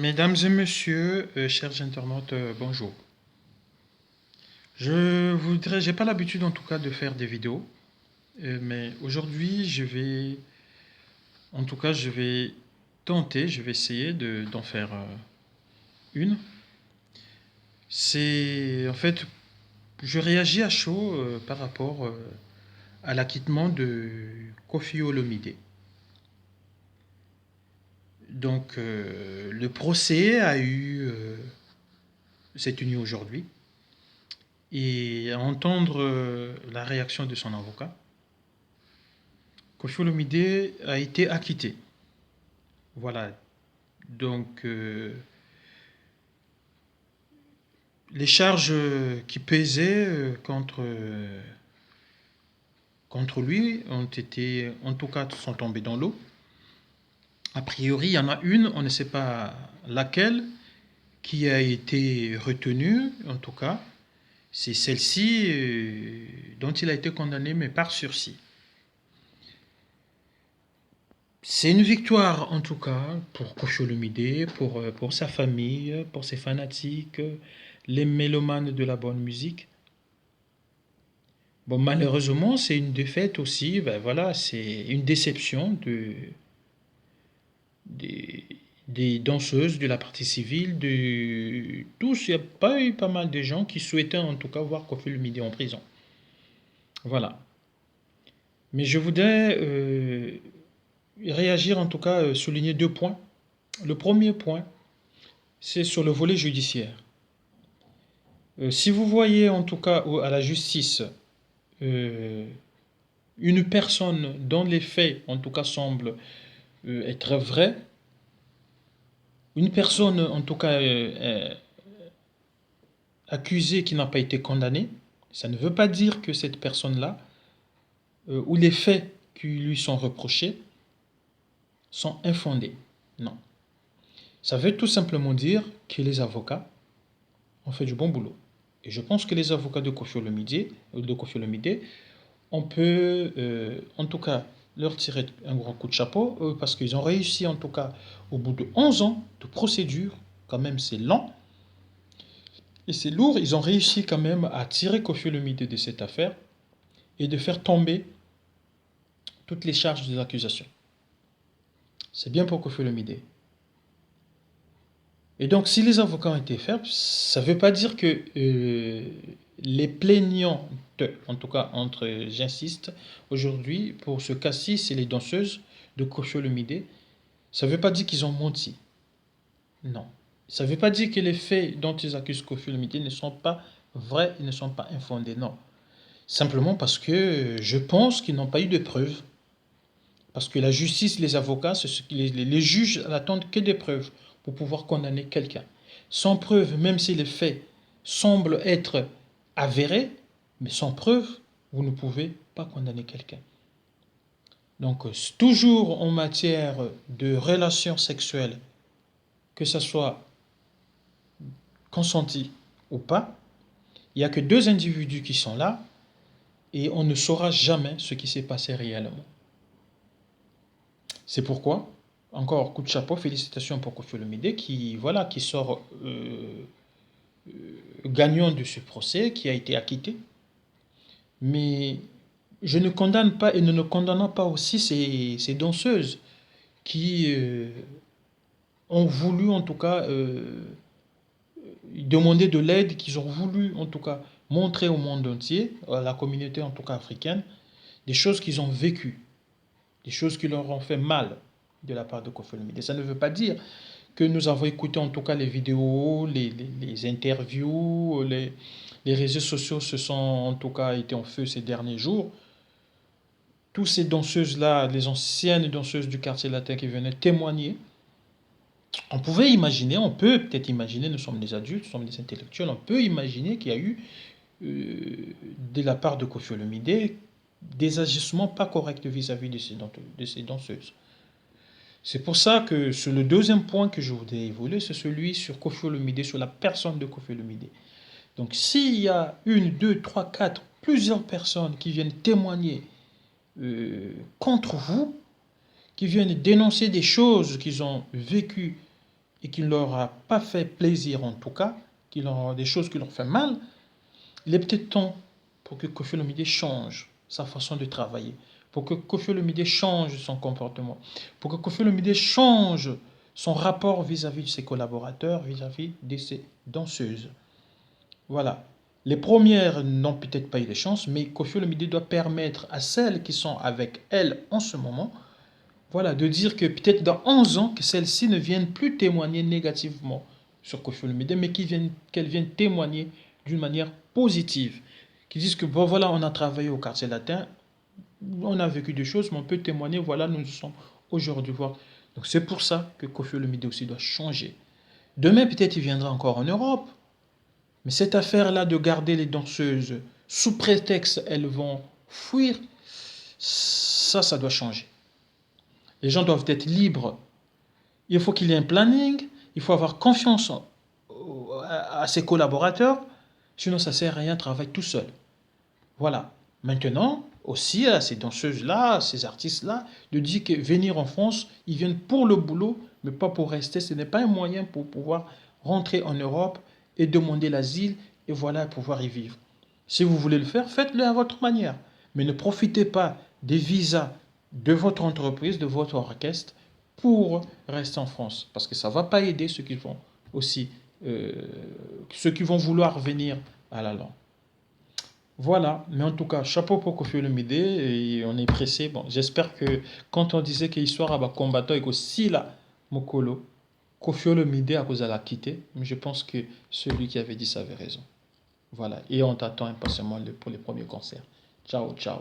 Mesdames et messieurs, chers internautes, bonjour. J'ai pas l'habitude en tout cas de faire des vidéos, mais aujourd'hui je vais tenter, je vais essayer d'en faire une. En fait, je réagis à chaud par rapport à l'acquittement de Koffi Olomide. Donc, le procès s'est tenu aujourd'hui. Et à entendre la réaction de son avocat, Koffi Olomide a été acquitté. Voilà. Donc, les charges qui pesaient contre lui en tout cas, sont tombées dans l'eau. A priori, il y en a une, on ne sait pas laquelle, qui a été retenue, en tout cas. C'est celle-ci dont il a été condamné, mais par sursis. C'est une victoire en tout cas pour Koffi Olomide, pour sa famille, pour ses fanatiques, les mélomanes de la bonne musique. Bon, malheureusement, c'est une défaite aussi, ben voilà, c'est une déception des, des danseuses de la partie civile, de tous. Il y a pas eu pas mal de gens qui souhaitaient en tout cas voir Koffi Olomide en prison. Voilà. Mais je voudrais réagir en tout cas, souligner deux points. Le premier point, c'est sur le volet judiciaire. Si vous voyez en tout cas à la justice euh, une personne dont les faits en tout cas semblent être vrais, une personne en tout cas accusée qui n'a pas été condamnée, ça ne veut pas dire que cette personne-là, ou les faits qui lui sont reprochés, sont infondés. Non. Ça veut tout simplement dire que les avocats ont fait du bon boulot. Et je pense que les avocats de Koffi Olomide, on peut en tout cas leur tirer un grand coup de chapeau parce qu'ils ont réussi en tout cas au bout de 11 ans de procédure, quand même c'est lent et c'est lourd, ils ont réussi quand même à tirer Koffi Olomide de cette affaire et de faire tomber toutes les charges de l'accusation. C'est bien pour Koffi Olomide. Et donc, si les avocats ont été fermes, ça ne veut pas dire que les plaignantes, en tout cas j'insiste, aujourd'hui, pour ce cas-ci, c'est les danseuses de Koffi Olomide, ça ne veut pas dire qu'ils ont menti. Non. Ça ne veut pas dire que les faits dont ils accusent Koffi Olomide ne sont pas vrais, ils ne sont pas infondés. Non. Simplement parce que je pense qu'ils n'ont pas eu de preuves. Parce que la justice, les avocats, les juges n'attendent que des preuves pour pouvoir condamner quelqu'un. Sans preuve, même si les faits semblent être avérés, mais sans preuve, vous ne pouvez pas condamner quelqu'un. Donc, toujours en matière de relations sexuelles, que ce soit consenti ou pas, il n'y a que deux individus qui sont là et on ne saura jamais ce qui s'est passé réellement. C'est pourquoi, encore coup de chapeau, félicitations pour Koffi Olomide qui sort gagnant de ce procès, qui a été acquitté. Mais je ne condamne pas et nous ne condamnons pas aussi ces danseuses qui ont voulu en tout cas demander de l'aide, qu'ils ont voulu en tout cas montrer au monde entier, à la communauté en tout cas africaine, des choses qu'ils ont vécues, des choses qui leur ont fait mal de la part de Koffi Olomide. Ça ne veut pas dire que nous avons écouté en tout cas les vidéos, les interviews, les réseaux sociaux se sont en tout cas été en feu ces derniers jours. Toutes ces danseuses-là, les anciennes danseuses du quartier latin qui venaient témoigner, on pouvait imaginer, on peut peut-être imaginer, nous sommes des adultes, nous sommes des intellectuels, on peut imaginer qu'il y a eu de la part de Koffi Olomide des agissements pas corrects vis-à-vis de ces danseuses. C'est pour ça que sur le deuxième point que je voudrais évoluer, c'est celui sur Koffi Olomide, sur la personne de Koffi Olomide. Donc s'il y a une, deux, trois, quatre, plusieurs personnes qui viennent témoigner contre vous, qui viennent dénoncer des choses qu'ils ont vécues et qui ne leur a pas fait plaisir en tout cas, qui leur des choses qui leur font mal, il est peut-être temps pour que Koffi Olomide change sa façon de travailler, pour que Koffi Olomide change son comportement, pour que Koffi Olomide change son rapport vis-à-vis de ses collaborateurs, vis-à-vis de ses danseuses. Voilà. Les premières n'ont peut-être pas eu de chance, mais Koffi Olomide doit permettre à celles qui sont avec elle en ce moment, voilà, de dire que peut-être dans 11 ans, que celles-ci ne viennent plus témoigner négativement sur Koffi Olomide, mais qu'elles viennent témoigner d'une manière positive. Qui disent que, bon, voilà, on a travaillé au quartier latin, on a vécu des choses, mais on peut témoigner, voilà, nous sommes aujourd'hui. Voilà. Donc c'est pour ça que Koffi Olomide aussi doit changer. Demain, peut-être, il viendra encore en Europe. Mais cette affaire-là de garder les danseuses sous prétexte elles vont fuir, ça doit changer. Les gens doivent être libres. Il faut qu'il y ait un planning, il faut avoir confiance à ses collaborateurs, sinon ça ne sert à rien, travaille tout seul. Voilà. Maintenant, aussi à ces danseuses-là, à ces artistes-là, de dire que venir en France, ils viennent pour le boulot, mais pas pour rester. Ce n'est pas un moyen pour pouvoir rentrer en Europe et demander l'asile et voilà, pouvoir y vivre. Si vous voulez le faire, faites-le à votre manière. Mais ne profitez pas des visas de votre entreprise, de votre orchestre, pour rester en France. Parce que ça ne va pas aider ceux qui vont aussi, ceux qui vont vouloir venir à la langue. Voilà, mais en tout cas, chapeau pour Koffi Olomide et on est pressé. Bon, j'espère que quand on disait que l'histoire a combattant et que si là, Mokolo, Koffi Olomide a cause à la quitter, mais je pense que celui qui avait dit ça avait raison. Voilà, et on t'attend impatiemment pour les premiers concerts. Ciao, ciao.